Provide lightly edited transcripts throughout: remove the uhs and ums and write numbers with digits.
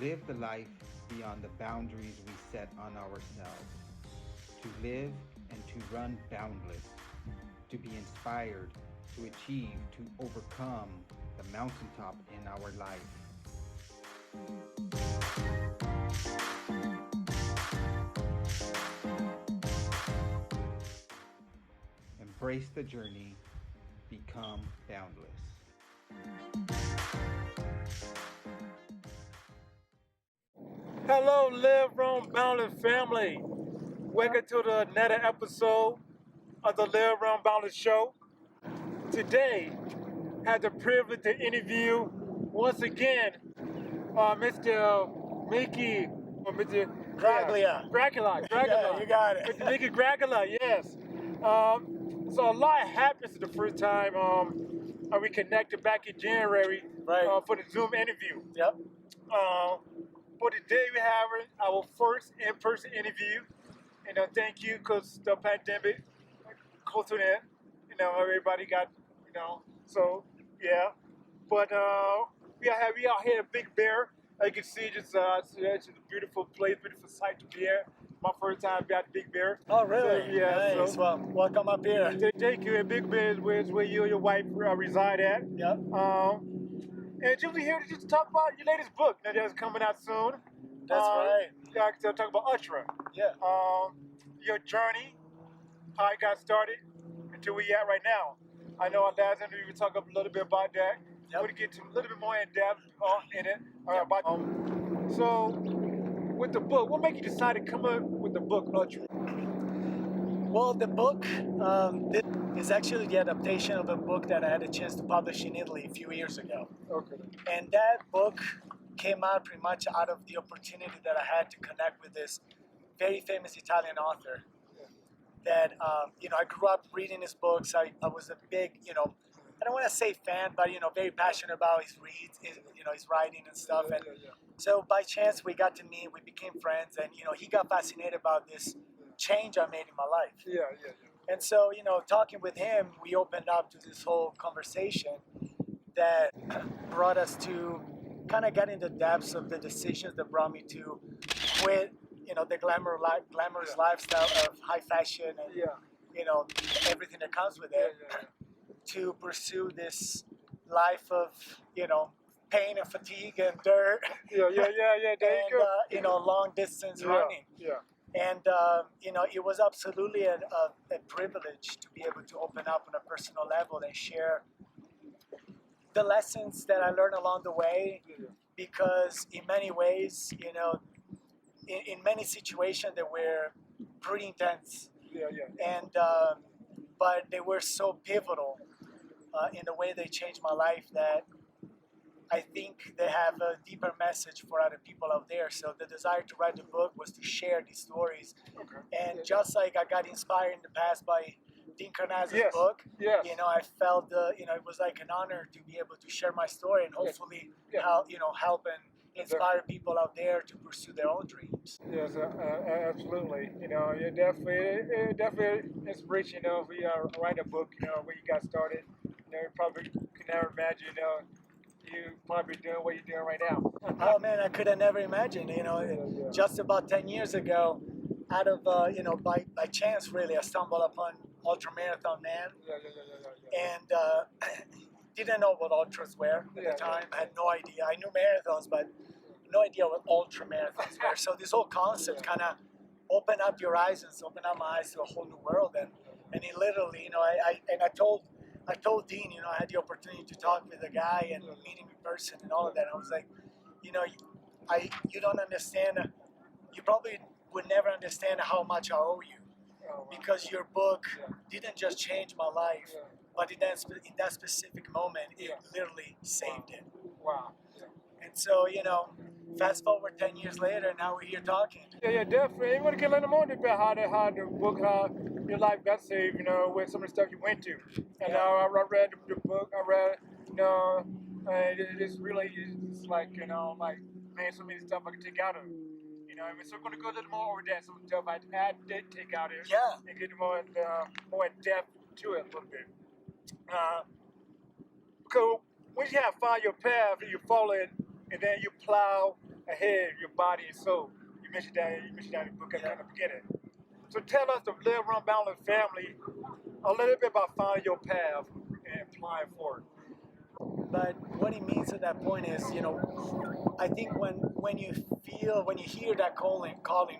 live the life beyond the boundaries we set on ourselves, to live and to run boundless, to be inspired, to achieve, to overcome the mountaintop in our life. Embrace the journey, become boundless. Hello, Live Rome Boundless family. Welcome to another episode of the Live Rome Boundless show. Today, I had the privilege to interview once again Mr. Mickey, or Mr. Graglia. Graglia. Yeah, you got it. Mr. Mickey Graglia, yes. So a lot happened the first time we connected back in January for the Zoom interview. Yep. But today we have our first in-person interview. Thank you, because the pandemic close to an end. Everybody got, so yeah. But we are here at Big Bear. As you can see, it's a beautiful place, beautiful sight to be here. My first time at Big Bear. Oh, really? So, yeah. Nice. Well, welcome up here. Thank you. And Big Bear is where you and your wife reside at. Yep. And just here to just talk about your latest book that's coming out soon. That's right. Yeah, to talk about UlTRA. Yeah. Your journey, how it got started, until where you at right now. I know our last interview we talked a little bit about that. Yep. We're going to get to a little bit more in depth in it. So, with the book, what made you decide to come up with the book UlTRA? Well, the book is actually the adaptation of a book that I had a chance to publish in Italy a few years ago. Okay. And that book came out pretty much out of the opportunity that I had to connect with this very famous Italian author. That I grew up reading his books. I was a big, I don't want to say fan, but very passionate about his reads, his writing and stuff. And so by chance we got to meet, we became friends, and he got fascinated about this change I made in my life. Yeah. And so talking with him, we opened up to this whole conversation that brought us to kind of get in the depths of the decisions that brought me to quit the glamorous lifestyle of high fashion and everything that comes with it, to pursue this life of pain and fatigue and dirt. There you go. Long distance running. Yeah. And it was absolutely a privilege to be able to open up on a personal level and share the lessons that I learned along the way, because in many ways, in many situations they were pretty intense. And but they were so pivotal in the way they changed my life that I think they have a deeper message for other people out there. So the desire to write the book was to share these stories. Okay. And just like I got inspired in the past by Dean Karnazes' book, I felt it was like an honor to be able to share my story and hopefully help and inspire people out there to pursue their own dreams. Yes, absolutely. You're definitely inspiration. If we write a book, where you got started, you probably could never imagine, you probably doing what you're doing right now. Oh man, I could have never imagined. Just about 10 years ago, out of by chance, really, I stumbled upon Ultra Marathon Man, and didn't know what ultras were at the time. I had no idea. I knew marathons, but no idea what ultra marathons were. So this whole concept kind of opened up your eyes and opened up my eyes to a whole new world. And it literally, I told Dean, I had the opportunity to talk with the guy and meet him in person and all of that. I was like, you don't understand. You probably would never understand how much I owe you, because your book didn't just change my life, but in that specific moment, it literally saved it. Wow. And so, fast forward 10 years later, now we're here talking. Yeah, definitely. You want to get a little more about how the book, how your life got saved, with some of the stuff you went to. And I read the book, it's really, it's like, man, so many stuff I can take out of it. So I'm going to go a little more over that, some stuff I did take out of it. Yeah. And get more in depth to it a little bit. Because when you have found your path and you follow it, and then you plow a head, your body, and soul. You mentioned that in the book at the beginning. So tell us, the Live Run Boundless family, a little bit about finding your path and applying for it. But what it means at that point is, you know, I think when you hear that calling,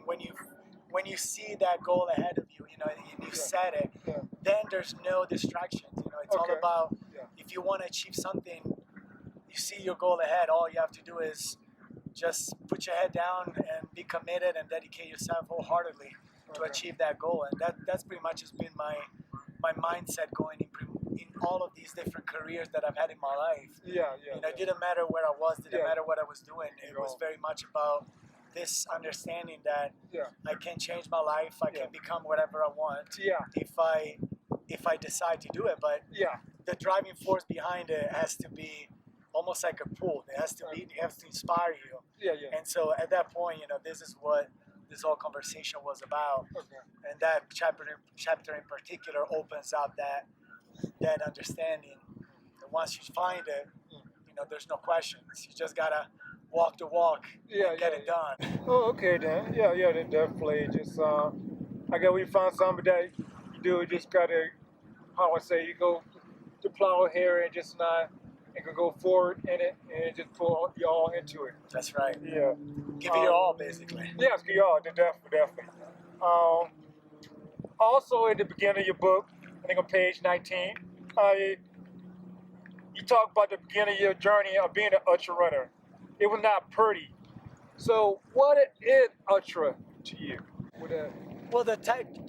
when you see that goal ahead of you, you know, and you set it, then there's no distractions. You know, it's all about if you want to achieve something, you see your goal ahead. All you have to do is just put your head down and be committed and dedicate yourself wholeheartedly to achieve that goal. And that's pretty much has been my mindset going in all of these different careers that I've had in my life. You know, it didn't matter where I was, didn't matter what I was doing. It was very much about this understanding that I can change my life, I can become whatever I want if I decide to do it. But the driving force behind it has to be almost like a pull. It has to inspire you. And so at that point, you know, this is what this whole conversation was about. And that chapter in particular opens up that understanding. And once you find it, you know, there's no questions. You just gotta walk the walk and get it done. Oh, okay then. Then definitely. Just I guess we find something that you do. You just gotta, how I say, you go to plow here and just not. And can go forward in it and just pull you all into it. That's right. Yeah. Give it your all, basically. Yes, give it all. Definitely. Also, at the beginning of your book, I think on page 19, you talk about the beginning of your journey of being an ultra runner. It was not pretty. So, what is ultra to you? Well, the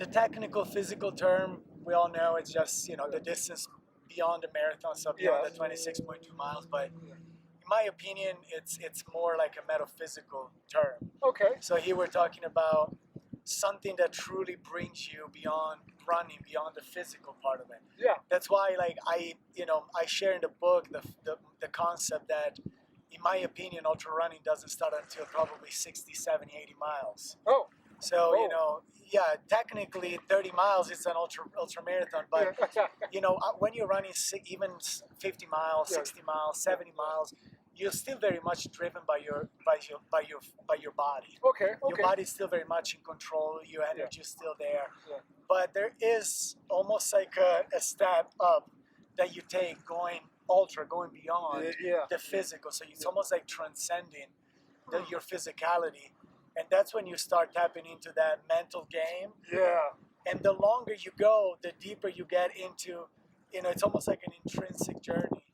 technical physical term we all know it's just, you know, the distance beyond the marathon, so beyond the 26.2 miles. But in my opinion, it's more like a metaphysical term. Okay. So here we're talking about something that truly brings you beyond running, beyond the physical part of it. Yeah. That's why, like, I share in the book the concept that, in my opinion, ultra running doesn't start until probably 60, 70, 80 miles. Oh. So, you know, technically 30 miles is an ultra marathon, but you know, when you're running even 50 miles, 60 miles, 70 miles, you're still very much driven by your body. Okay. Your body's still very much in control. Your energy is still there, but there is almost like a step up that you take going beyond the physical. So it's almost like transcending your physicality. And that's when you start tapping into that mental game. And the longer you go, the deeper you get into, you know, it's almost like an intrinsic journey.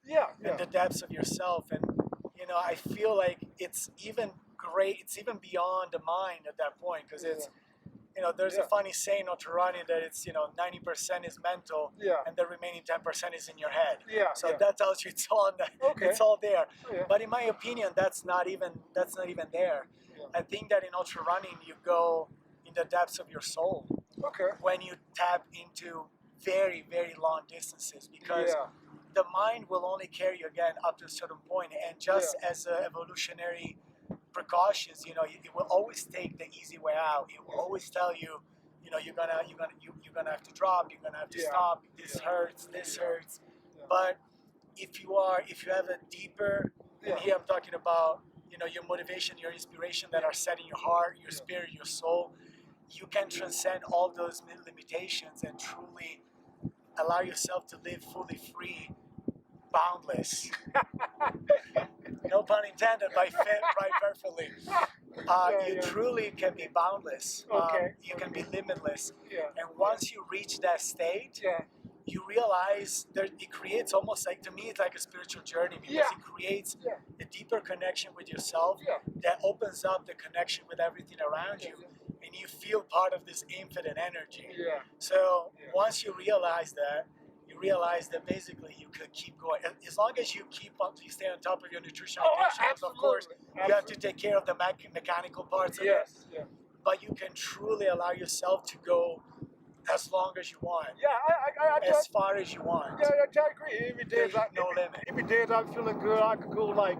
In the depths of yourself. And, you know, I feel like it's even beyond the mind at that point. Because it's, you know, there's a funny saying ultra running that it's, you know, 90% is mental and the remaining 10% is in your head. So that tells you it's all it's all there. But in my opinion, that's not even there. I think that in ultra running, you go in the depths of your soul. When you tap into very, very long distances, because the mind will only carry you again up to a certain point, and just as evolutionary precautions, you know, it will always take the easy way out. It will always tell you, you know, you're gonna have to drop, you're gonna have to stop. This hurts. But if you have a deeper, and here I'm talking about, you know, your motivation, your inspiration that are set in your heart, your spirit, your soul, you can transcend all those limitations and truly allow yourself to live fully free, boundless. No pun intended, but fit right perfectly. You truly can be boundless. You can be limitless. And once you reach that state, you realize that it creates almost like, to me, it's like a spiritual journey, because it creates a deeper connection with yourself that opens up the connection with everything around you, and you feel part of this infinite energy. So once you realize that basically you could keep going. As long as you you stay on top of your nutrition, of course, you have to take care of the mechanical parts of it. But you can truly allow yourself to go as long as you want. As far as you want. I agree. There's no limit. Every day I'm feeling good, I could go like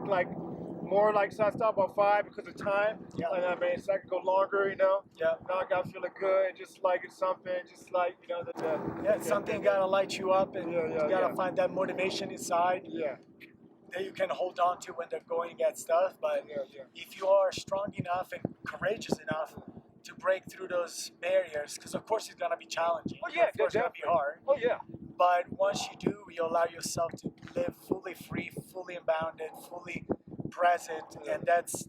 more, like, so I stop at 5 because of time. And I mean, so I can go longer, you know. Now I got feeling good, just like it's something, just like, you know, something gotta light you up, and you gotta find that motivation inside. that you can hold on to when they're going against stuff. But if you are strong enough and courageous enough to break through those barriers, because of course it's gonna be challenging. Oh yeah, of course it's gonna be hard. Oh yeah. But once you do, you allow yourself to live fully free, fully unbounded, fully present, and that's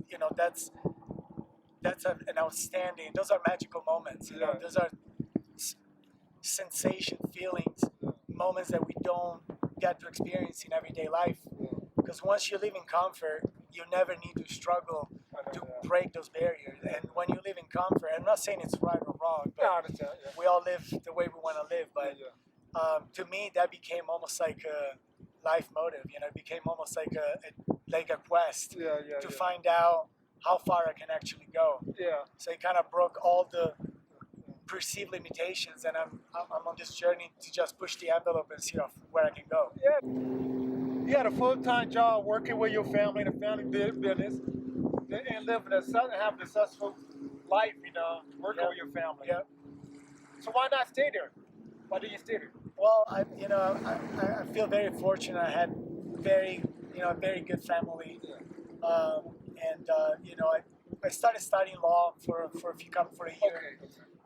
an outstanding. Those are magical moments. You know, those are sensation, feelings, moments that we don't get to experience in everyday life. Because once you live in comfort, you never need to struggle to break those barriers. And when you live in comfort, I'm not saying it's right or wrong, but we all live the way we want to live. But to me, that became almost like a life motive. You know, it became almost like a quest to find out how far I can actually go. So it kind of broke all the perceived limitations, and I'm on this journey to just push the envelope and see where I can go. You had a full-time job working with your family in a family business, and living having a successful life, you know, working with your family. So why not stay there? Why did you stay there? Well, I feel very fortunate. I had a very good family, and I started studying law for a year,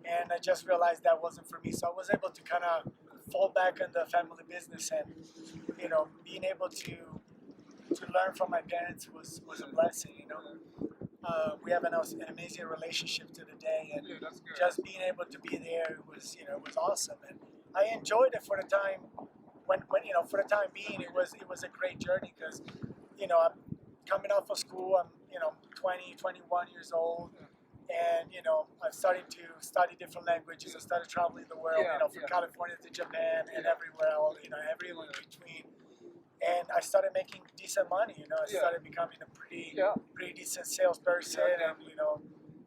and I just realized that wasn't for me. So I was able to kind of fall back on the family business, and being able to learn from my parents was a blessing. We have an amazing relationship to the day, and just being able to be there was awesome, and I enjoyed it for the time for the time being. It was a great journey because I'm coming off of school. I'm 20, 21 years old, and I've started to study different languages. I started traveling the world, from California to Japan and everywhere else, everywhere in between. And I started making decent money. I started becoming a pretty decent salesperson, and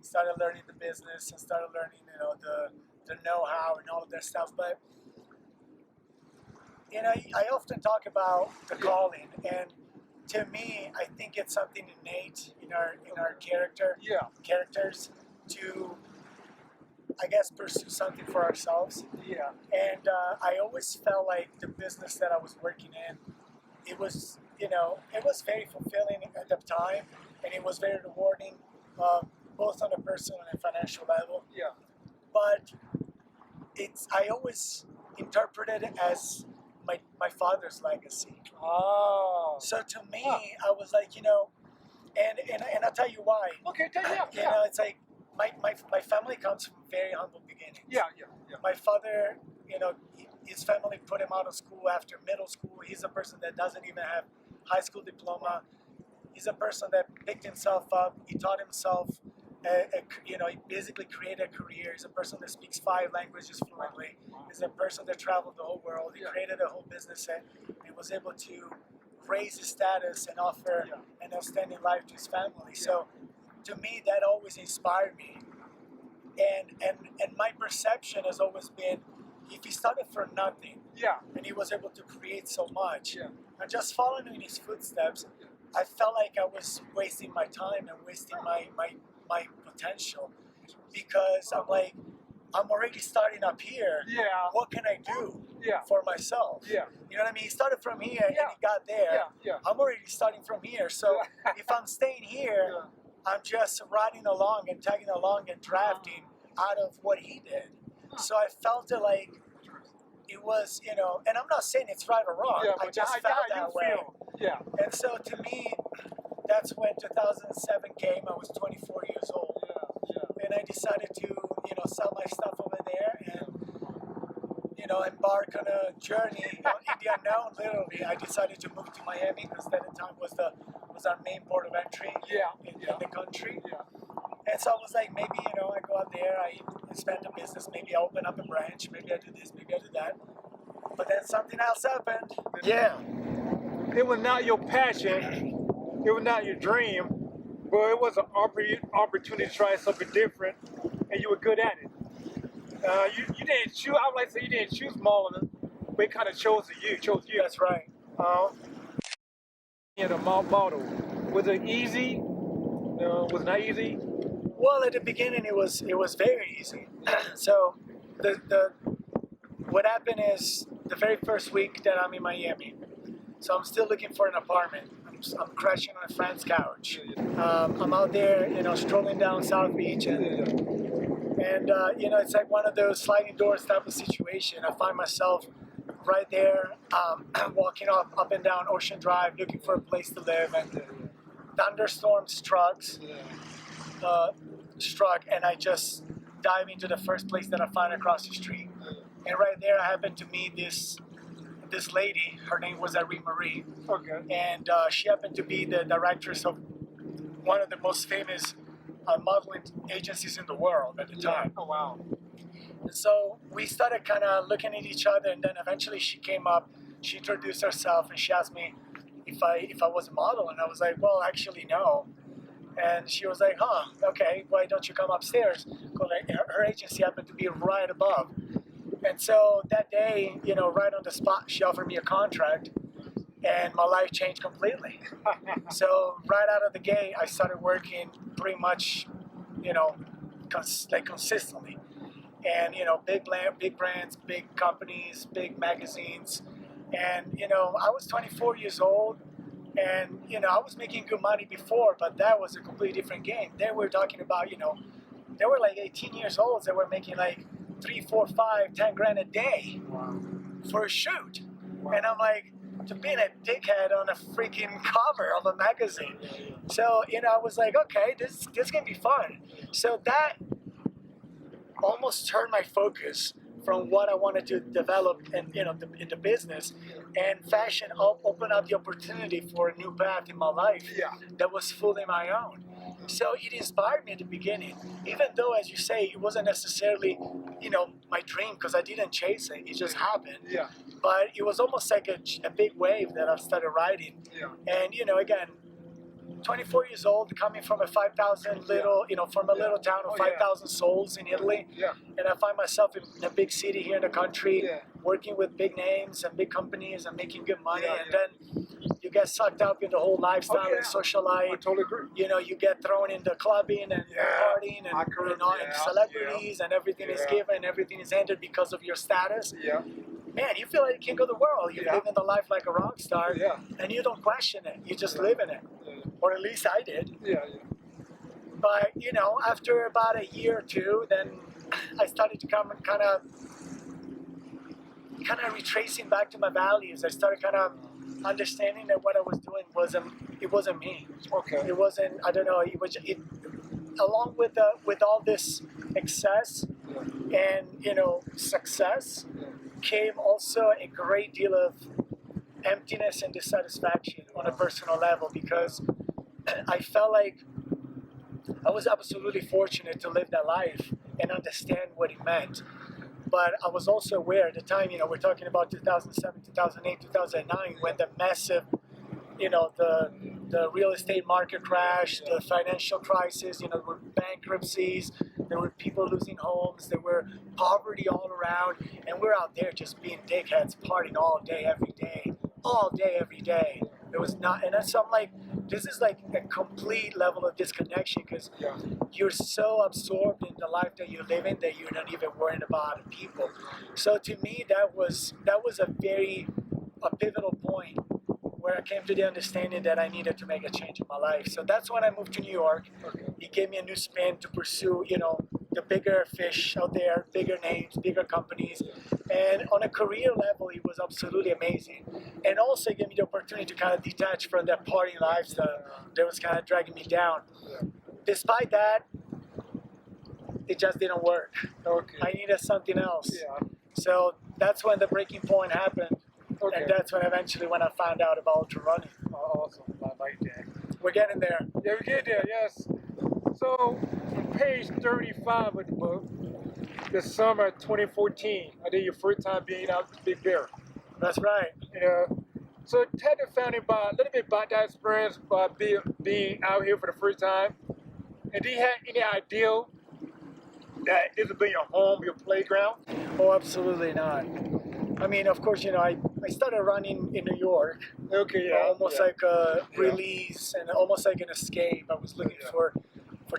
started learning the business and started learning the know-how and all of that stuff. But I often talk about the calling, and to me, I think it's something innate in our characters to, I guess, pursue something for ourselves. And I always felt like the business that I was working in, it was very fulfilling at the time, and it was very rewarding, both on a personal and financial level. But I always interpreted it as my father's legacy. So to me, I was like, and I'll tell you why. Okay, tell me. It's like my family comes from very humble beginnings. My father, his family put him out of school after middle school. He's a person that doesn't even have high school diploma. He's a person that picked himself up. He taught himself. He basically created a career. He's a person that speaks 5 languages fluently. He's a person that traveled the whole world. He created a whole business, and he was able to raise his status and offer an outstanding life to his family. So to me, that always inspired me. And my perception has always been, if he started from nothing, and he was able to create so much, and just following in his footsteps, I felt like I was wasting my time and wasting my potential, because I'm like, I'm already starting up here. What can I do for myself? You know what I mean? He started from here and he got there. I'm already starting from here. So if I'm staying here, I'm just riding along and tagging along and drafting out of what he did. So I felt it like it was, and I'm not saying it's right or wrong. I just felt that way. And so to me, that's when 2007 came. I was 24 years old. And I decided to, sell my stuff over there and, embark on a journey in the unknown, literally. I decided to move to Miami because at the time was our main port of entry in the country. And so I was like, maybe, I go out there, I expand the business, maybe I open up a branch, maybe I do this, maybe I do that. But then something else happened. It was not your passion, it was not your dream, but it was an opportunity to try something different, and you were good at it. You didn't choose, I would like to say you didn't choose Marlon, but it kind of chose you. That's right. The model, was it easy? Was it not easy? Well, at the beginning, it was very easy. So, what happened is the very first week that I'm in Miami, so I'm still looking for an apartment. I'm crashing on a friend's couch. I'm out there, strolling down South Beach, and it's like one of those sliding doors type of situation. I find myself right there, walking up and down Ocean Drive, looking for a place to live, and thunderstorm struck, and I just dive into the first place that I find across the street. And right there, I happened to meet this lady. Her name was Irene Marie. Okay. And she happened to be the directress of one of the most famous modeling agencies in the world at the time. Oh, wow. And so we started kind of looking at each other, and then eventually she came up, she introduced herself, and she asked me if I was a model, and I was like, well, actually, no. And she was like, huh, okay, why don't you come upstairs? Because her agency happened to be right above. And so that day, right on the spot, she offered me a contract, and my life changed completely. So right out of the gate, I started working pretty much, consistently. And, big brands, big companies, big magazines. And, I was 24 years old, and, I was making good money before, but that was a completely different game. They were talking about, they were like 18 years old. They were making like 3, 4, 5, 10 grand a day for a shoot. And I'm like, to being a dickhead on a freaking cover of a magazine. So, I was like, okay, this can be fun. So that almost turned my focus from what I wanted to develop in the business, and fashion opened up the opportunity for a new path in my life that was fully my own. So it inspired me at the beginning, even though, as you say, it wasn't necessarily, my dream, because I didn't chase it. It just happened. Yeah. But it was almost like a big wave that I started riding. Yeah. And, again, 24 years old, coming from a 5,000 little, from a little town of 5,000 souls in Italy. Yeah. And I find myself in a big city here in the country, working with big names and big companies and making good money. And then you get sucked up in the whole lifestyle and social life. I totally agree. You get thrown into clubbing and partying and celebrities and everything is given, everything is ended because of your status. Yeah. Man, you feel like the king of the world. You're living the life like a rock star, and you don't question it. You just live in it. Or at least I did. Yeah. But, after about a year or two, then I started to come and kind of retracing back to my values. I started kind of understanding that what I was doing wasn't me. Okay. It wasn't, I don't know, along with all this excess and, success came also a great deal of emptiness and dissatisfaction on a personal level, because I felt like I was absolutely fortunate to live that life and understand what it meant. But I was also aware at the time, we're talking about 2007, 2008, 2009, when the massive, the real estate market crash, the financial crisis, there were bankruptcies, there were people losing homes, there were poverty all around, and we're out there just being dickheads, partying all day, every day. It was not, and so I'm like, this is like a complete level of disconnection, because you're so absorbed in the life that you're living that you're not even worrying about people. So to me, that was a pivotal point where I came to the understanding that I needed to make a change in my life. So that's when I moved to New York. It gave me a new spin to pursue, the bigger fish out there, bigger names, bigger companies. And on a career level, it was absolutely amazing. And also it gave me the opportunity to kind of detach from that partying lifestyle that was kind of dragging me down. Despite that, it just didn't work. I needed something else. So that's when the breaking point happened. And that's when I found out about UlTRA running. Awesome. I like that. We're getting there. Yeah, we get there, yes. So, on page 35 of the book, the summer 2014, I think your first time being out to Big Bear. That's right. So tell the family a little bit about that experience, about being out here for the first time. And do you have any idea that this will be your home, your playground? Oh, absolutely not. I mean, of course, I started running in New York. Almost like a release and almost like an escape. I was looking for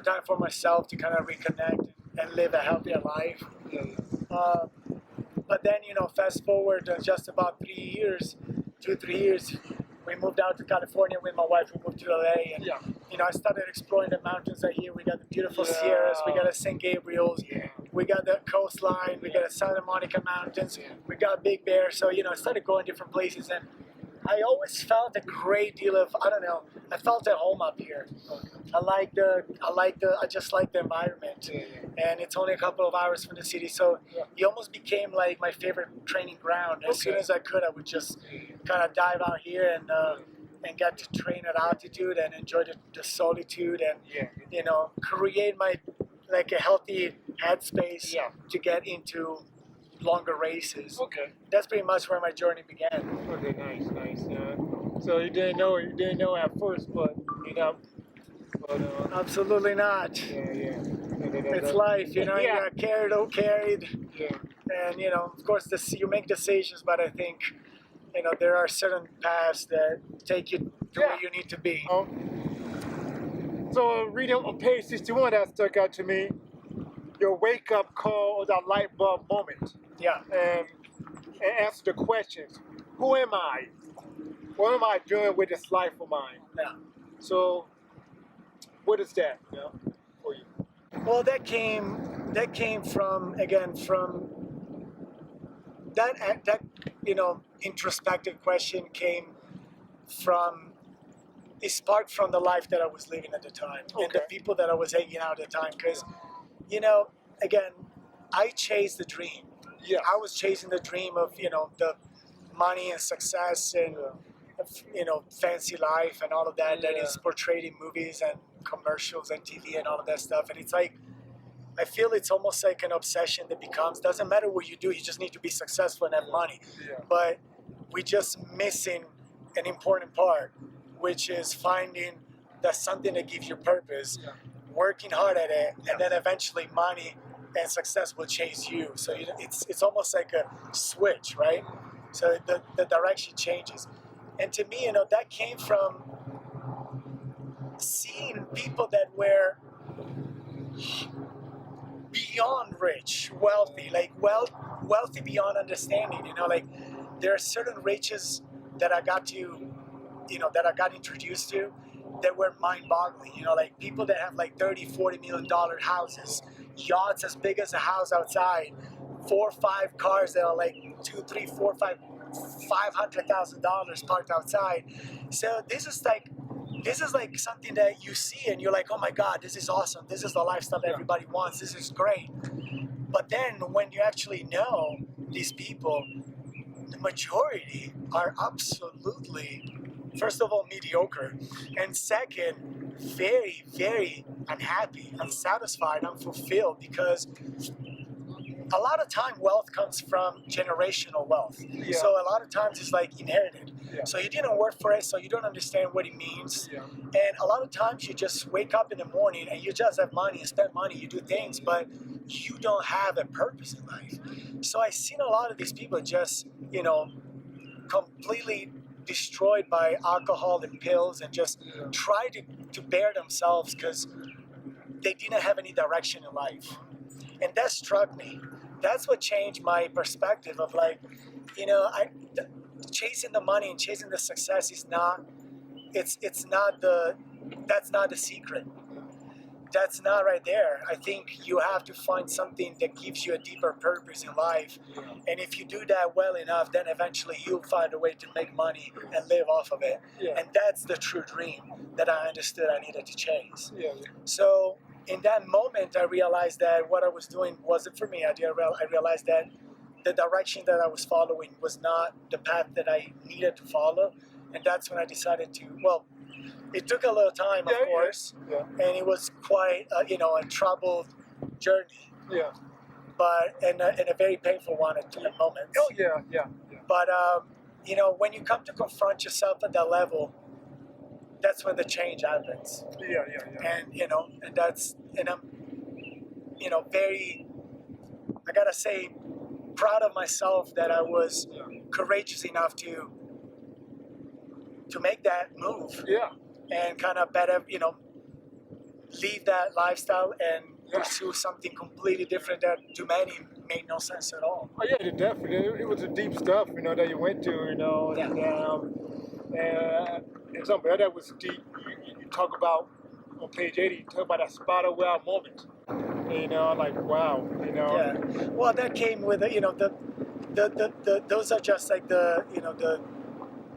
time for myself to kind of reconnect and live a healthier life. But then, fast forward just about 2-3 years, we moved out to California with my wife. We moved to LA, and Yeah. I started exploring the mountains out here. We got the beautiful Yeah. Sierras, we got the St. Gabriel's, Yeah. we got the coastline, we got the Santa Monica Mountains, we got Big Bear. So I started going different places, and I always felt a great deal of, I don't know, I felt at home up here. I just like the environment, and it's only a couple of hours from the city, so it almost became like my favorite training ground. As soon as I could, I would just kind of dive out here and get to train at altitude and enjoy the solitude and create a healthy headspace to get into longer races. Okay. That's pretty much where my journey began. Okay, nice. So you didn't know at first, but Absolutely not. Yeah. It's life, you got carried. Yeah. And of course, you make decisions, but I think there are certain paths that take you to where you need to be. So reading on page 61, that stuck out to me. Your wake up call or that light bulb moment. Yeah. And answer the questions. Who am I? What am I doing with this life of mine? Yeah. So what is that, for you? Well, that came from that introspective question came from, it sparked from the life that I was living at the time and the people that I was hanging out at the time. Because, again, I chased the dream. Yeah. I was chasing the dream of, the money and success and, fancy life and all of that that is portrayed in movies and commercials and TV and all of that stuff. And it's like, I feel it's almost like an obsession that becomes, doesn't matter what you do, you just need to be successful and have money. Yeah. But we're just missing an important part, which is finding that something that gives you purpose, working hard at it, and then eventually money and success will chase you. So it's almost like a switch, right? So the direction changes. And to me, that came from seeing people that were beyond rich, wealthy, wealthy beyond understanding. There are certain riches that I got introduced to that were mind-boggling. People that have $30-40 million houses, yachts as big as a house outside, 4 or 5 cars that are $2, $3, $4, $500,000 parked outside. So this is something that you see and you're like, oh my God, this is awesome. This is the lifestyle that everybody wants. This is great. But then when you actually know these people, the majority are absolutely, first of all, mediocre. And second, very, very unhappy, unsatisfied, unfulfilled, because a lot of time wealth comes from generational wealth. Yeah. So a lot of times it's inherited. Yeah. So you didn't work for it, so you don't understand what it means. Yeah. And a lot of times you just wake up in the morning and you just have money, you spend money, you do things, but you don't have a purpose in life. So I've seen a lot of these people just, completely destroyed by alcohol and pills and just try to bear themselves because they didn't have any direction in life. And that struck me. That's what changed my perspective of chasing the money and chasing the success is not, that's not the secret. That's not right there. I think you have to find something that gives you a deeper purpose in life. Yeah. And if you do that well enough, then eventually you'll find a way to make money and live off of it. Yeah. And that's the true dream that I understood I needed to chase. Yeah. So in that moment, I realized that what I was doing wasn't for me. I realized that the direction that I was following was not the path that I needed to follow. And that's when I decided to, it took a little time, of course, and it was quite, a troubled journey. Yeah. But and a very painful one at moments. Oh yeah. But when you come to confront yourself at that level, that's when the change happens. Yeah. And I'm, very, I gotta say, proud of myself that I was courageous enough to make that move. Yeah. And kind of better, leave that lifestyle and pursue something completely different that to many made no sense at all. Oh yeah, definitely. It was the deep stuff, that you went to, And something that was deep. You talk about on page 80. You talk about that Spiderweb moment. You know, like wow. You know. Yeah. Well, that came with those are just like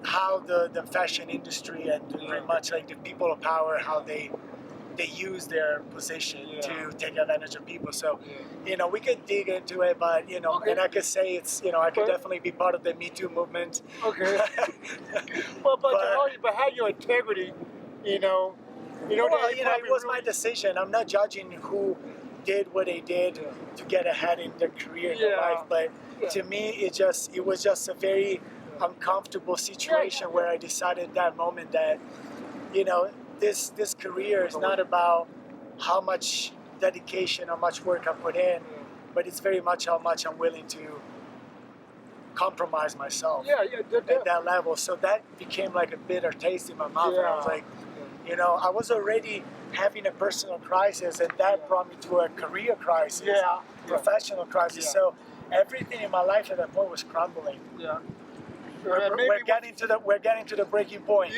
how the fashion industry and very much like the people of power, how they use their position to take advantage of people. So, we could dig into it, but and I could say it's I could definitely be part of the Me Too movement. Okay. but how your integrity, well, it was my decision. I'm not judging who did what they did to get ahead in their career, in their life, but to me, it was just a very uncomfortable situation where I decided that moment that, this career is not about how much dedication, how much work I put in, but it's very much how much I'm willing to compromise myself at that level. So that became like a bitter taste in my mouth. And I was like, I was already having a personal crisis, and that brought me to a career crisis, professional crisis. So everything in my life at that point was crumbling. We're getting to the breaking point.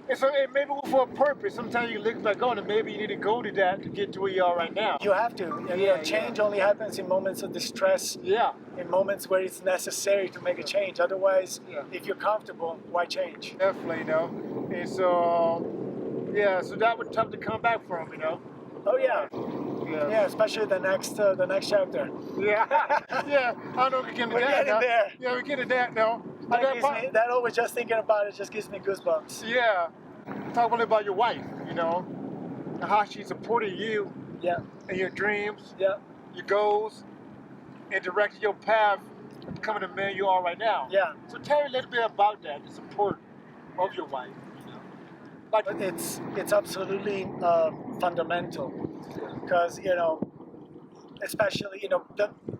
And so maybe for a purpose. Sometimes you look back on it, maybe you need to go to that to get to where you are right now. You have to. Change only happens in moments of distress. In moments where it's necessary to make a change. Otherwise, if you're comfortable, why change? Definitely, And so, so that was tough to come back from, Oh yeah. Yeah, especially the next chapter. I know we're getting We're getting there. Yeah, we're getting that now. That always, just thinking about it just gives me goosebumps. Talk a little about your wife, and how she supported you and your dreams, your goals, and directed your path to becoming the man you are right now. So tell me a little bit about that, the support of your wife. Like it's absolutely fundamental, because especially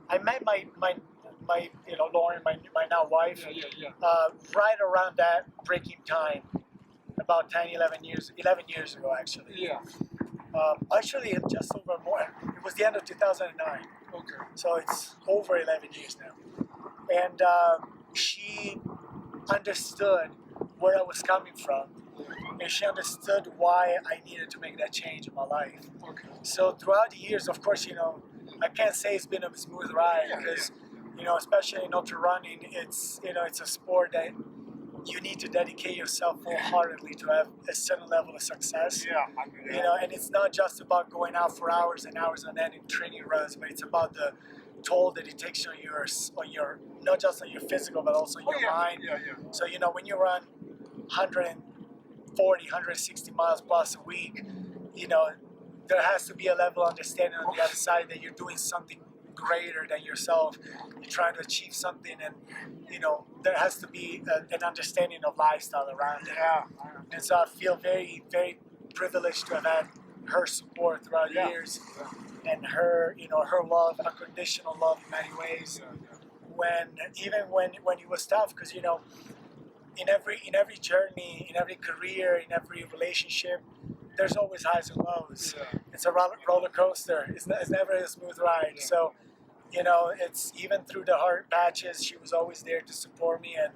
I met my Lauren, my now wife, right around that breaking time, about 11 years ago actually. Actually just over more. It was the end of 2009. Okay. So it's over 11 years now, and she understood where I was coming from. And she understood why I needed to make that change in my life. Okay. So throughout the years, of course, I can't say it's been a smooth ride because, especially in ultra running, it's a sport that you need to dedicate yourself wholeheartedly to have a certain level of success. And it's not just about going out for hours and hours on end in training runs, but it's about the toll that it takes on your not just on your physical, but also your mind. So when you run 140, 160 miles plus a week, there has to be a level of understanding on the other side that you're doing something greater than yourself. You're trying to achieve something, and there has to be an understanding of lifestyle around it. And so I feel very, very privileged to have had her support throughout the years, and her, her love, unconditional love in many ways. Even when it was tough, because in every journey, in every career, in every relationship, there's always highs and lows. It's a roller coaster. It's never a smooth ride. So, it's even through the hard patches, she was always there to support me, and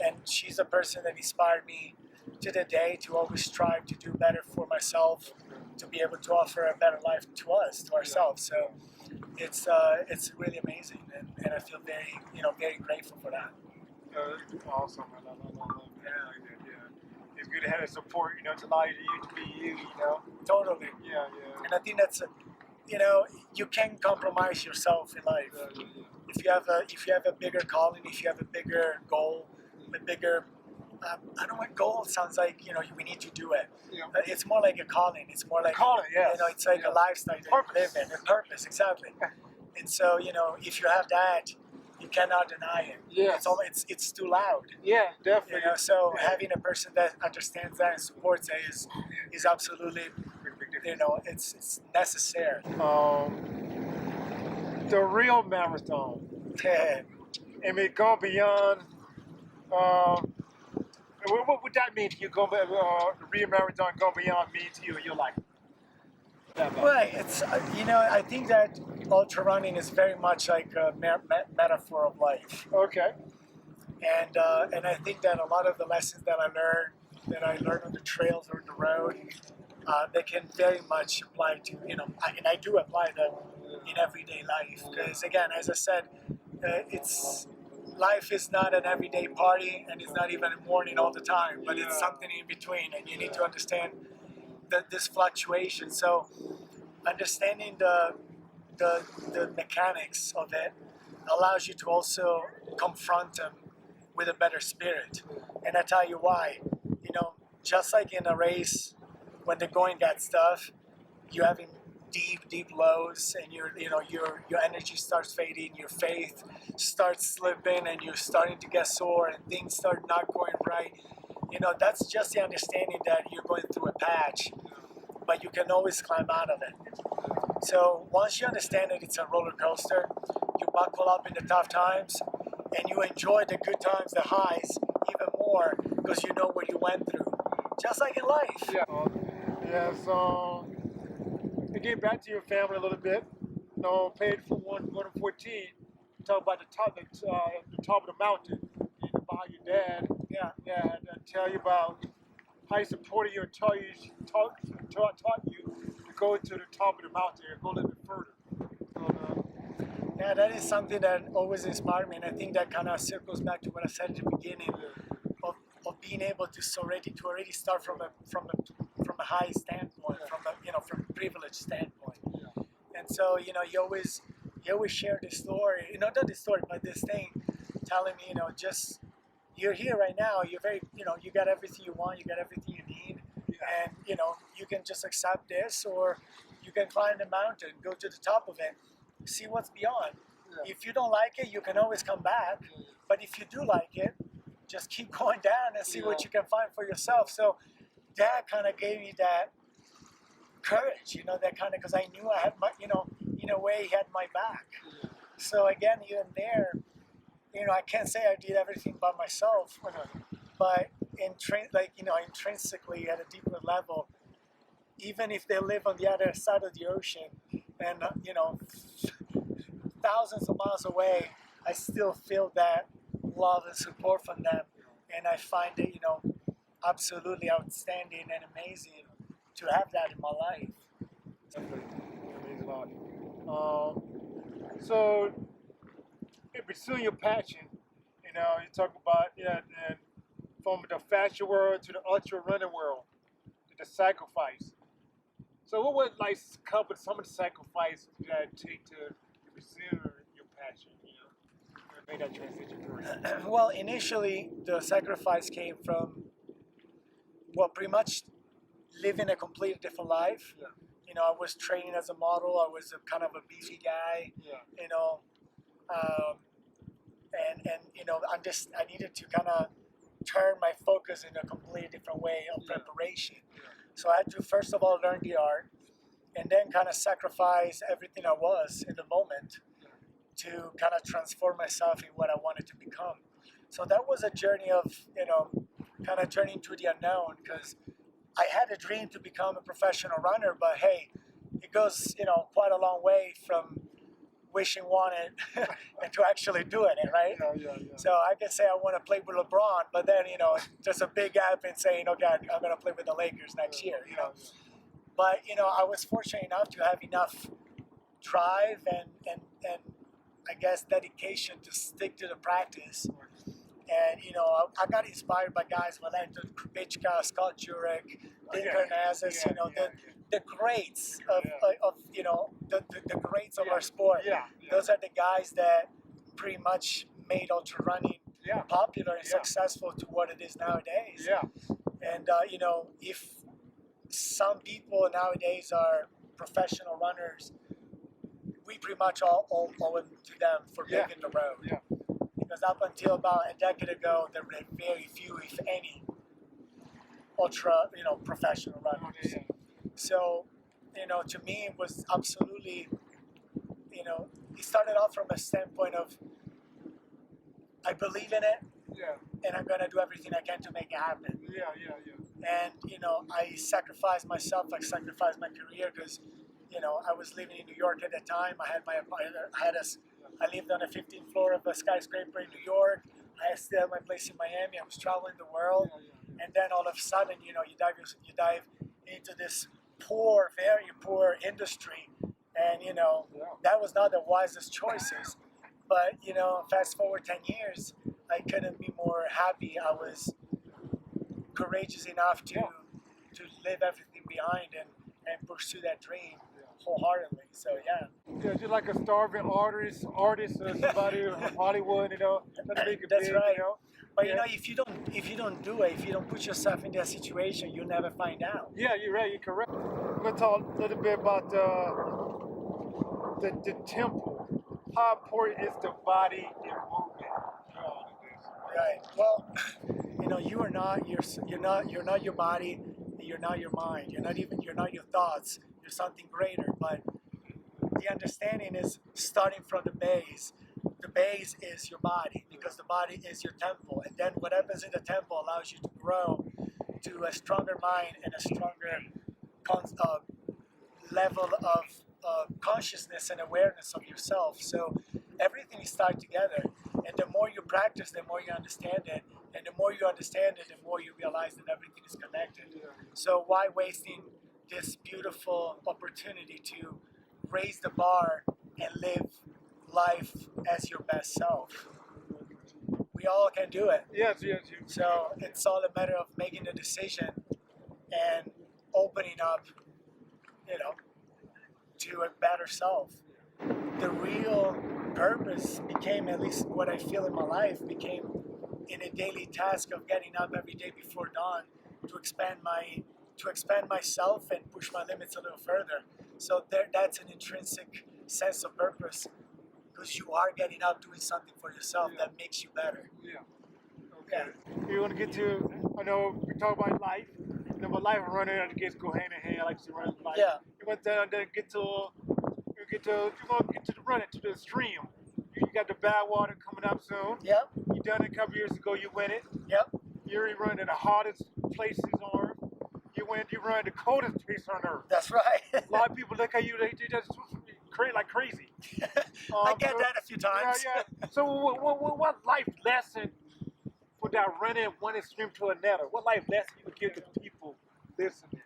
and she's a person that inspired me to the day to always strive to do better for myself, to be able to offer a better life to ourselves. So, it's really amazing, and I feel very very grateful for that. Awesome. I love It's good to have that support, to allow you to be you, Totally. Yeah. And I think that's, you can't compromise yourself in life. If you have a bigger calling, if you have a bigger goal, a bigger, I don't know what goal sounds like. We need to do it. It's more like a calling. It's more like calling. It's like a lifestyle that you live in, a purpose, exactly. And so if you have that, you cannot deny it. It's too loud. Definitely. So having a person that understands that and supports it is absolutely, it's necessary. The real marathon. Going beyond. What would that mean to you? The real marathon going beyond mean to you in your life? Right. It's I think that ultra running is very much like a metaphor of life. Okay. And I think that a lot of the lessons that I learned on the trails or the road, they can very much apply to, and I do apply them in everyday life. Because again, as I said, it's life is not an everyday party, and it's not even a morning all the time, but it's something in between, and you need to understand this fluctuation. So understanding the mechanics of it allows you to also confront them with a better spirit. And I tell you why. Just like in a race, when the going gets tough, you're having deep lows, and your energy starts fading, your faith starts slipping, and you're starting to get sore, and things start not going right. That's just the understanding that you're going through a patch, but you can always climb out of it. So once you understand that it's a roller coaster, you buckle up in the tough times, and you enjoy the good times, the highs, even more, because you know what you went through. Just like in life. Yeah. So again, back to your family a little bit. Played for 1 to 14. Talk about the top of the mountain, and about your dad. Yeah. And tell you about how he supported you and taught you to go to the top of the mountain and go a little bit further. Yeah, that is something that always inspired me, and I think that kind of circles back to what I said at the beginning of being able to already start from a high standpoint, from a privileged standpoint. And so you always share this story, not this story, but this thing, telling me, just you're here right now. You're very, you got everything you want, you got everything you need, and you can just accept this, or you can climb the mountain, go to the top of it, see what's beyond. If you don't like it, you can always come back. But if you do like it, just keep going down and see what you can find for yourself. So that kind of gave me that courage, that kind of, because I knew I had my, in a way, he had my back. So again, even there, I can't say I did everything by myself, but intrinsically at a deeper level, even if they live on the other side of the ocean and, thousands of miles away, I still feel that love and support from them. And I find it, absolutely outstanding and amazing to have that in my life. Definitely. It means a lot. So, in pursuing your passion, you talk about, and from the fashion world to the ultra running world, to the sacrifice. So what would some of the sacrifice that it take to pursue your passion, make that transition for you? Well, initially, the sacrifice came from, pretty much living a completely different life. I was training as a model. I was kind of a beefy guy. I needed to kind of turn my focus in a completely different way of preparation. So I had to first of all learn the art, and then kind of sacrifice everything I was in the moment to kind of transform myself in what I wanted to become. So that was a journey of, kind of turning to the unknown, because I had a dream to become a professional runner, but hey, it goes, quite a long way from wishing one and to actually doing it, right? So I can say I want to play with LeBron, but then, there's a big gap in saying, okay, I'm going to play with the Lakers next year, But, I was fortunate enough to have enough drive and I guess dedication to stick to the practice. And, I got inspired by guys like Krupicka, Scott Jurek, Dick Hernandez, the greats of the greats of our sport. Those are the guys that pretty much made ultra running popular and successful to what it is nowadays. And, if some people nowadays are professional runners, we pretty much all owe it to them for making the road. Because up until about a decade ago, there were very few, if any, ultra, professional runners. So, to me, it was absolutely, it started off from a standpoint of, I believe in it, and I'm gonna do everything I can to make it happen. And I sacrificed myself, I sacrificed my career, because I was living in New York at the time. I lived on the 15th floor of a skyscraper in New York. I still had my place in Miami. I was traveling the world, and then all of a sudden, you dive into this very poor industry, and that was not the wisest choices. But fast forward 10 years, I couldn't be more happy. I was courageous enough to leave everything behind and pursue that dream wholeheartedly. So yeah. Yeah, just like a starving artist or somebody from Hollywood, trying to make it That's big, right. But if you don't do it, if you don't put yourself in that situation, you'll never find out. Yeah, you're right. You're correct. I'm gonna talk a little bit about the temple. How important is the body in movement? Right. Well, you're not your body. You're not your mind. You're not your thoughts. You're something greater. But the understanding is starting from the base. The base is your body, because the body is your temple, and then what happens in the temple allows you to grow to a stronger mind and a stronger level of consciousness and awareness of yourself. So everything is tied together, and the more you practice, the more you understand it, and the more you understand it, the more you realize that everything is connected. So why wasting this beautiful opportunity to raise the bar and live life as your best self? We all can do it. Yes. So it's all a matter of making a decision and opening up, to a better self. The real purpose became, at least what I feel in my life, became in a daily task of getting up every day before dawn to expand myself and push my limits a little further. So that's an intrinsic sense of purpose, because you are getting up doing something for yourself that makes you better. Yeah. Okay. You want to get to? I know we talk about life. But life and running against go hand in hand. I like to run life. Yeah. You went down there, you want to get to the running, to the stream. You got the bad water coming up soon. Yep. You done it a couple years ago. You win it. Yep. You're running the hardest places on earth. You run the coldest place on earth. That's right. A lot of people look at you. They just like crazy. I get that a few times. Yeah. So what life lesson without running one extreme to another? What life lesson you would give to people listening,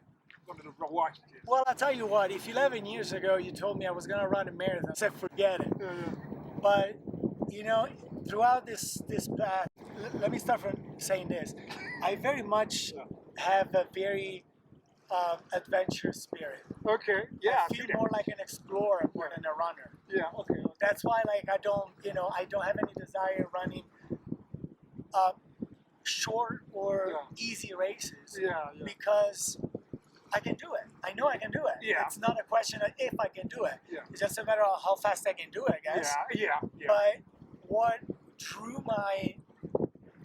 going to watch this? Well, I'll tell you what, if 11 years ago you told me I was going to run a marathon, I said forget it. But, throughout this path, let me start from saying this. I very much have a very adventurous spirit. Okay, yeah. I feel more like an explorer more than a runner. Yeah, okay. That's why, I don't have any desire running short or easy races. Yeah. Because I can do it. I know I can do it. Yeah. It's not a question of if I can do it. Yeah. It's just a matter of how fast I can do it, I guess. Yeah. But what drew my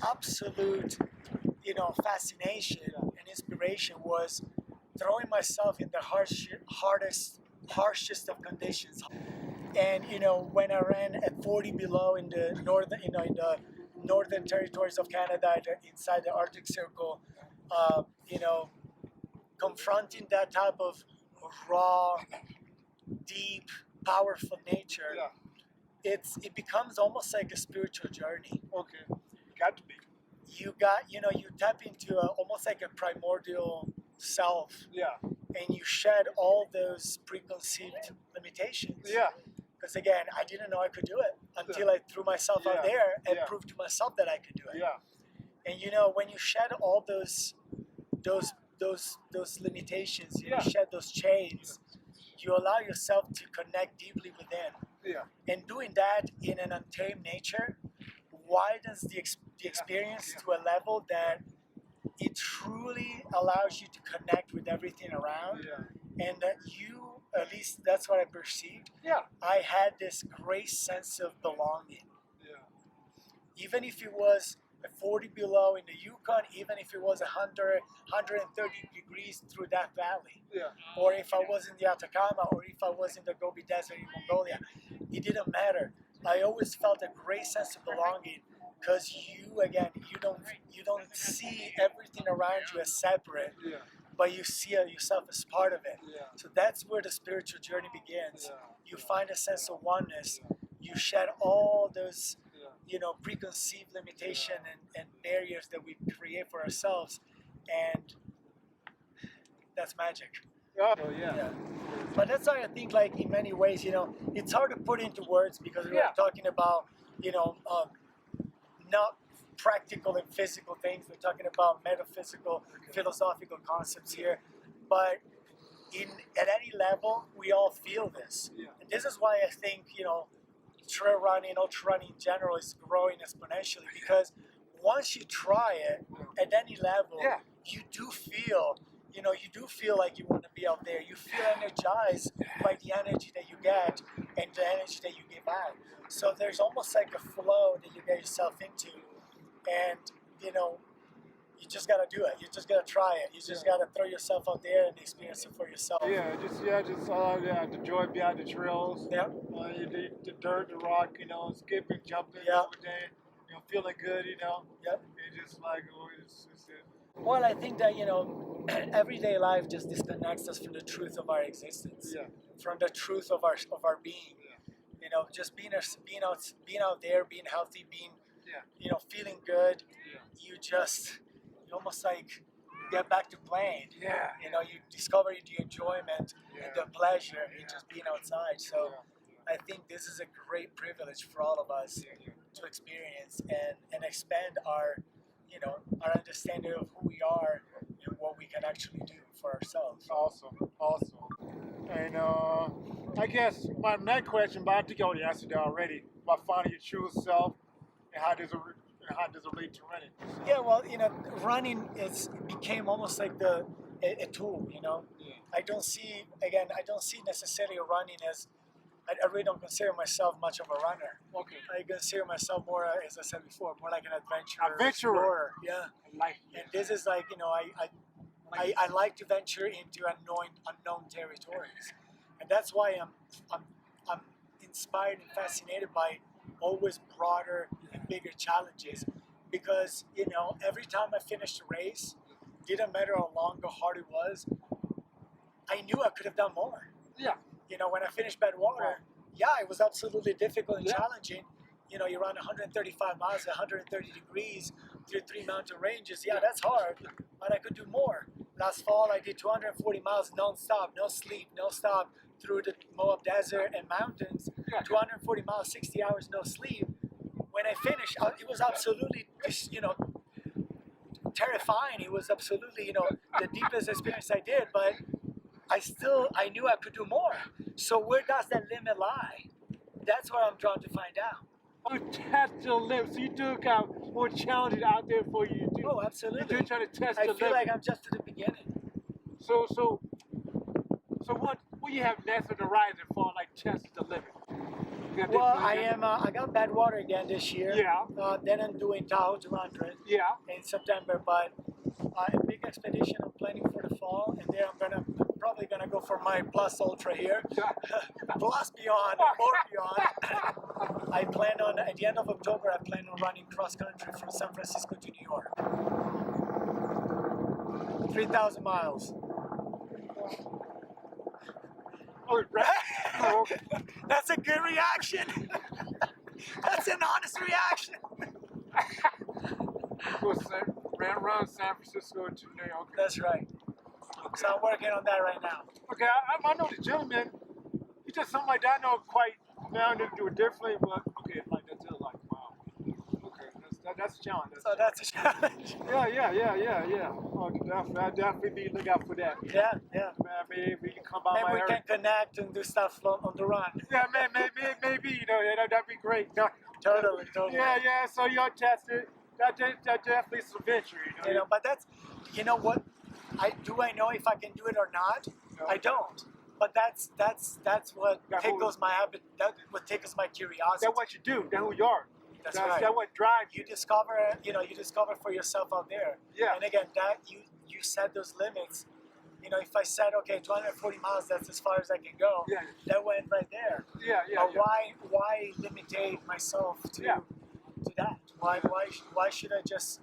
absolute, fascination and inspiration was throwing myself in the harshest of conditions. And when I ran at 40 below in the northern territories of Canada, inside the Arctic Circle, confronting that type of raw, deep, powerful nature, it becomes almost like a spiritual journey. Okay, got to be. You tap into almost like a primordial self. Yeah. And you shed all those preconceived limitations. Yeah. Because again, I didn't know I could do it until I threw myself out there and proved to myself that I could do it. Yeah. And when you shed all those limitations, you shed those chains, you allow yourself to connect deeply within. Yeah. And doing that in an untamed nature widens the experience to a level that it truly allows you to connect with everything around. Yeah. And that you, at least that's what I perceived. Yeah. I had this great sense of belonging. Yeah. Even if it was 40 below in the Yukon, even if it was 130 degrees through that valley, or if I was in the Atacama, or if I was in the Gobi Desert in Mongolia, it didn't matter. I always felt a great sense of belonging, because you don't see everything around you as separate, but you see yourself as part of it. So that's where the spiritual journey begins. You find a sense of oneness. You shed all those preconceived limitation and barriers that we create for ourselves, and that's magic. Oh, yeah. Yeah. But that's why I think, like, in many ways, it's hard to put into words because we're Yeah. talking about, not practical and physical things. We're talking about metaphysical, philosophical concepts here. But at any level, we all feel this. Yeah. And this is why I think, trail running, ultra running in general is growing exponentially, because once you try it at any level, Yeah. you do feel like you want to be out there. You feel energized by the energy that you get and the energy that you give out. So there's almost like a flow that you get yourself into, and you just gotta do it. You just gotta try it. You just gotta throw yourself out there and experience it for yourself. The joy behind the trails. Yeah. The dirt, the rock, skipping, jumping, Yeah. everything, feeling good, Yep. And just like, it's Well, I think that everyday life just disconnects us from the truth of our existence, yeah. from the truth of our being. Just being out there, being healthy, being Yeah. feeling good. Yeah. You almost like get back to playing. Yeah. You discover the enjoyment Yeah. and the pleasure in just being outside. So Yeah. I think this is a great privilege for all of us to experience and expand our understanding of who we are and what we can actually do for ourselves. Awesome. And I guess my next question, but I think you already answered that already, about finding your true self and how does it relate to running? Yeah, well, running became almost like a tool. Yeah. I don't see necessarily running as. I really don't consider myself much of a runner. Okay. I consider myself more, as I said before, more like an adventurer. Adventurer. Yeah. Like And this is like, I like to venture into unknown territories, and that's why I'm inspired and fascinated by always broader and bigger challenges, because every time I finished a race, didn't matter how long or hard it was, I knew I could have done more. Yeah. When I finished Badwater, it was absolutely difficult and Yeah. challenging. You run 135 miles at 130 degrees through 3 mountain ranges. Yeah, that's hard, but I could do more. Last fall, I did 240 miles non-stop, no sleep, no stop, through the Moab Desert and mountains. Yeah. 240 miles, 60 hours, no sleep. When I finished, it was absolutely just, terrifying. It was absolutely, the deepest experience I did, but I knew I could do more. So where does that limit lie? That's what I'm trying to find out. Oh, test your limits. So you do got more challenges out there for you to do. Oh, absolutely. You're trying to test I your feel limits. like I'm just at the beginning. So what you have next on the horizon for like testing the limit? You got Well, different- I got Badwater again this year. Yeah. Then I'm doing Tahoe 200 Yeah. in September, but a big expedition I'm planning for the fall, and then I'm probably gonna go for my Plus Ultra here. Plus beyond, more beyond. I plan on, at the end of October, I plan on running cross country from San Francisco to New York. 3,000 miles. Oh, right. Oh, okay. That's a good reaction. That's an honest reaction. Go run San Francisco to New York. That's right. So I'm working on that right now. Okay, I know the gentleman. He just something like that. I know quite. Now I need to do it differently, but okay, like that's it. Like wow. Okay, that's a challenge. So that's a challenge. Yeah. Oh, I'll definitely be look out for that. Yeah. Man, maybe we can come by Maybe my we area. can connect and do stuff on the run. Yeah, man, maybe that'd be great. No. Totally. Yeah. So you're tested. That definitely is an adventure. But that's, what, I know if I can do it or not? No. I don't. But that's what That tickles my habit. That's what tickles my curiosity. That's what you do. That's who you are. That's right. That's what drives You discover for yourself out there. Yeah. And again, that you set those limits. If I said, okay, 240 miles, that's as far as I can go. Yeah. That went right there. Yeah. But why limitate myself to that? Why should I just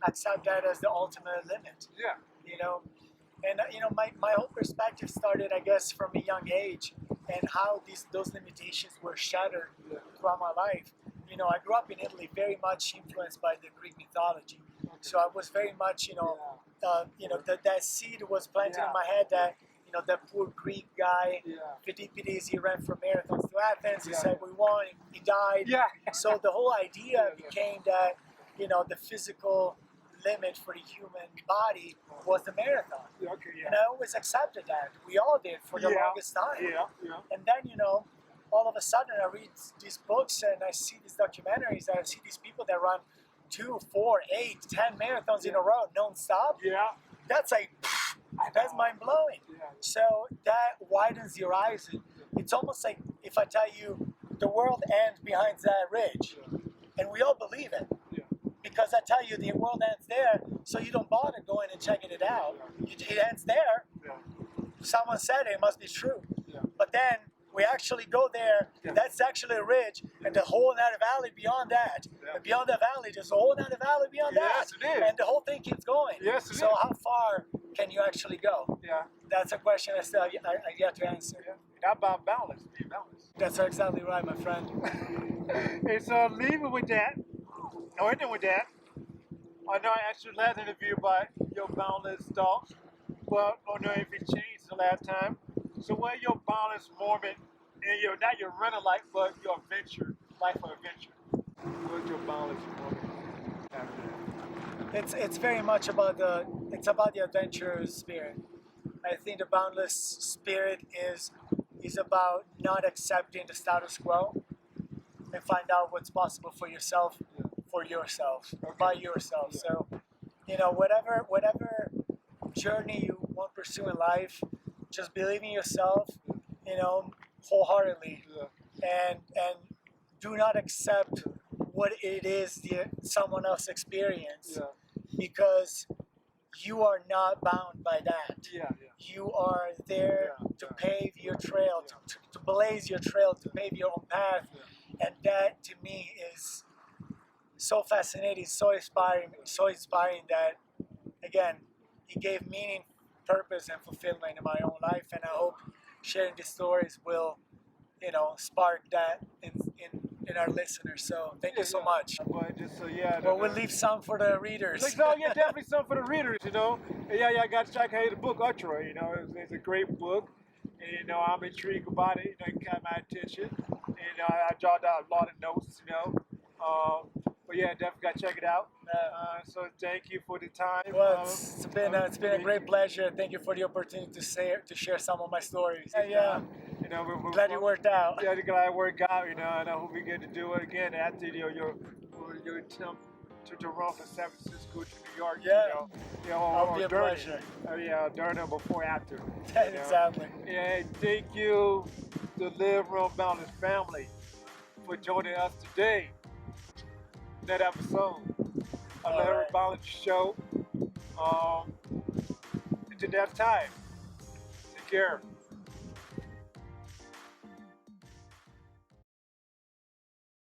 accept that as the ultimate limit? Yeah. And my whole perspective started, I guess, from a young age, and how those limitations were shattered throughout my life. you know, I grew up in Italy, very much influenced by the Greek mythology. So I was very much, that seed was planted in my head that, you know, that poor Greek guy, Philippides, he ran from marathons to Athens. He said we won, he died. Yeah. So the whole idea became that, you know, the physical limit for the human body was the marathon. Okay, yeah. And I always accepted that. We all did for the longest time. Yeah. And then, you know, all of a sudden I read these books and I see these documentaries and I see these people that run 2, 4, 8, 10 marathons in a row non-stop. Yeah. That's like, that's mind-blowing. Yeah. So that widens your horizon. It's almost like if I tell you the world ends behind that ridge, and we all believe it. Yeah. Because I tell you the world ends there, so you don't bother going and checking it out. It ends there. Yeah. Someone said it must be true. Yeah. But then we actually go there, that's actually a ridge, and the whole other valley beyond that. And beyond the valley, there's a whole other valley beyond that. Yes, it is. And the whole thing keeps going. Yes, it so is. how far can you actually go? Yeah. That's a question I still I yet to answer. Yeah. How about balance? Be balanced. That's exactly right, my friend. And so leaving with that, or ending with that, I know I asked you last interview about your boundless thoughts, but I don't know if it changed the last time. So what your boundless moment in your, not your running life, but your adventure, life of adventure? What's your boundless moment after that? It's very much about the adventurous spirit. I think the boundless spirit is about not accepting the status quo and find out what's possible for yourself, by yourself. Yeah. So, you know, whatever journey you want to pursue in life, just believe in yourself, you know, wholeheartedly, and do not accept what it is someone else experience, because you are not bound by that. You are there to pave your trail, to blaze your trail, to pave your own path, and that to me is so fascinating, so inspiring that, again, it gave meaning, purpose, and fulfillment in my own life, and I hope sharing these stories will, you know, spark that in our listeners. So thank you so much. But just so Well, we'll leave some for the readers. Definitely some for the readers, you know. I got to check out the book UlTRA, you know. It's a great book, and you know I'm intrigued about it. You know, it caught my attention, and I jotted out a lot of notes, you know. But yeah, definitely got to check it out. So thank you for the time. Well, it's been a great pleasure. Thank you for the opportunity to share some of my stories. You know, we're glad it worked out. Yeah, glad it worked out. You know, and I hope we get to do it again after your attempt to run from San Francisco to New York. Yeah, it'll be a pleasure. During and before, after. Exactly. Yeah, thank you to Live Run Boundless family for joining us today. That episode of the Live Boundless Show. Until next time, take care.